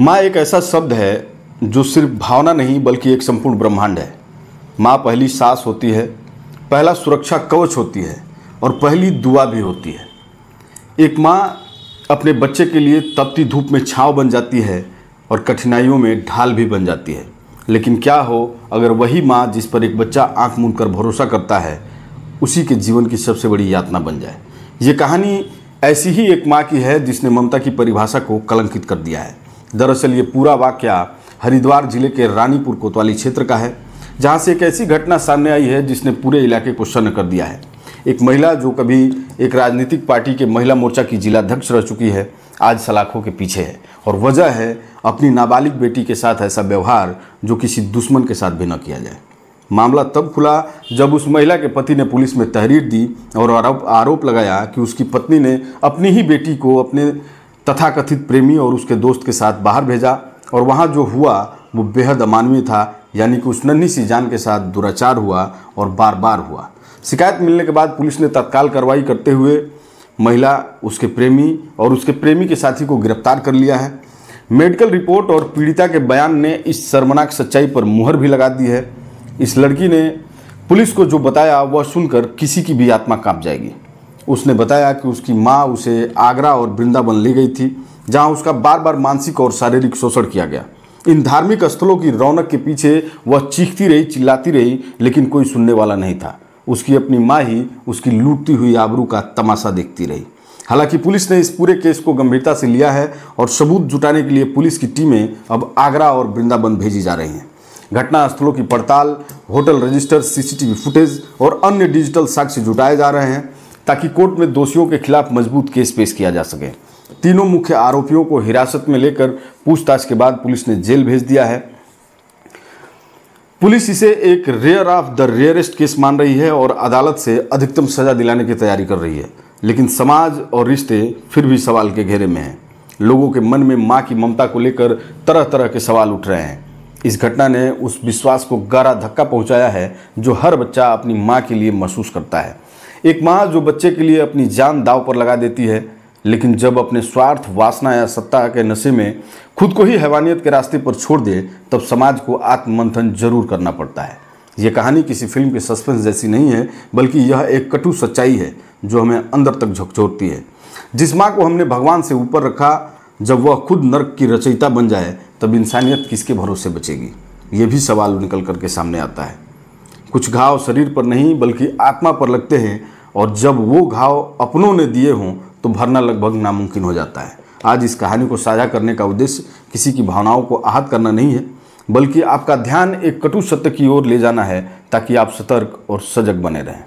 माँ एक ऐसा शब्द है जो सिर्फ भावना नहीं बल्कि एक संपूर्ण ब्रह्मांड है। माँ पहली सांस होती है, पहला सुरक्षा कवच होती है और पहली दुआ भी होती है। एक माँ अपने बच्चे के लिए तपती धूप में छांव बन जाती है और कठिनाइयों में ढाल भी बन जाती है। लेकिन क्या हो अगर वही माँ जिस पर एक बच्चा आंख मूंद कर भरोसा करता है उसी के जीवन की सबसे बड़ी यातना बन जाए। ये कहानी ऐसी ही एक माँ की है जिसने ममता की परिभाषा को कलंकित कर दिया है। दरअसल ये पूरा वाकया हरिद्वार जिले के रानीपुर कोतवाली क्षेत्र का है, जहाँ से एक ऐसी घटना सामने आई है जिसने पूरे इलाके को सन्न कर दिया है। एक महिला जो कभी एक राजनीतिक पार्टी के महिला मोर्चा की जिलाध्यक्ष रह चुकी है, आज सलाखों के पीछे है और वजह है अपनी नाबालिग बेटी के साथ ऐसा व्यवहार जो किसी दुश्मन के साथ भी न किया जाए। मामला तब खुला जब उस महिला के पति ने पुलिस में तहरीर दी और आरोप लगाया कि उसकी पत्नी ने अपनी ही बेटी को अपने तथाकथित प्रेमी और उसके दोस्त के साथ बाहर भेजा और वहाँ जो हुआ वो बेहद अमानवीय था, यानी कि उस नन्ही सी जान के साथ दुराचार हुआ और बार बार हुआ। शिकायत मिलने के बाद पुलिस ने तत्काल कार्रवाई करते हुए महिला, उसके प्रेमी और उसके प्रेमी के साथी को गिरफ्तार कर लिया है। मेडिकल रिपोर्ट और पीड़िता के बयान ने इस शर्मनाक सच्चाई पर मुहर भी लगा दी है। इस लड़की ने पुलिस को जो बताया वह सुनकर किसी की भी आत्मा कांप जाएगी। उसने बताया कि उसकी माँ उसे आगरा और वृंदावन ले गई थी, जहाँ उसका बार बार मानसिक और शारीरिक शोषण किया गया। इन धार्मिक स्थलों की रौनक के पीछे वह चीखती रही, चिल्लाती रही, लेकिन कोई सुनने वाला नहीं था। उसकी अपनी माँ ही उसकी लूटती हुई आबरू का तमाशा देखती रही। हालांकि पुलिस ने इस पूरे केस को गंभीरता से लिया है और सबूत जुटाने के लिए पुलिस की टीमें अब आगरा और वृंदावन भेजी जा रही हैं। घटना स्थलों की पड़ताल, होटल रजिस्टर, सीसीटीवी फुटेज और अन्य डिजिटल साक्ष्य जुटाए जा रहे हैं ताकि कोर्ट में दोषियों के खिलाफ मजबूत केस पेश किया जा सके। तीनों मुख्य आरोपियों को हिरासत में लेकर पूछताछ के बाद पुलिस ने जेल भेज दिया है। पुलिस इसे एक rare of the rarest case मान रही है और अदालत से अधिकतम सजा दिलाने की तैयारी कर रही है। लेकिन समाज और रिश्ते फिर भी सवाल के घेरे में हैं। लोगों के मन में माँ की ममता को लेकर तरह तरह के सवाल उठ रहे हैं। इस घटना ने उस विश्वास को गहरा धक्का पहुंचाया है जो हर बच्चा अपनी माँ के लिए महसूस करता है। एक माँ जो बच्चे के लिए अपनी जान दांव पर लगा देती है, लेकिन जब अपने स्वार्थ, वासना या सत्ता के नशे में खुद को ही हैवानियत के रास्ते पर छोड़ दे, तब समाज को आत्ममंथन जरूर करना पड़ता है। ये कहानी किसी फिल्म के सस्पेंस जैसी नहीं है, बल्कि यह एक कटु सच्चाई है जो हमें अंदर तक झकझोरती है। जिस माँ को हमने भगवान से ऊपर रखा, जब वह खुद नर्क की रचयिता बन जाए तब इंसानियत किसके भरोसे बचेगी? ये भी सवाल निकल करके सामने आता है। कुछ घाव शरीर पर नहीं बल्कि आत्मा पर लगते हैं और जब वो घाव अपनों ने दिए हों तो भरना लगभग नामुमकिन हो जाता है। आज इस कहानी को साझा करने का उद्देश्य किसी की भावनाओं को आहत करना नहीं है, बल्कि आपका ध्यान एक कटु सत्य की ओर ले जाना है ताकि आप सतर्क और सजग बने रहें।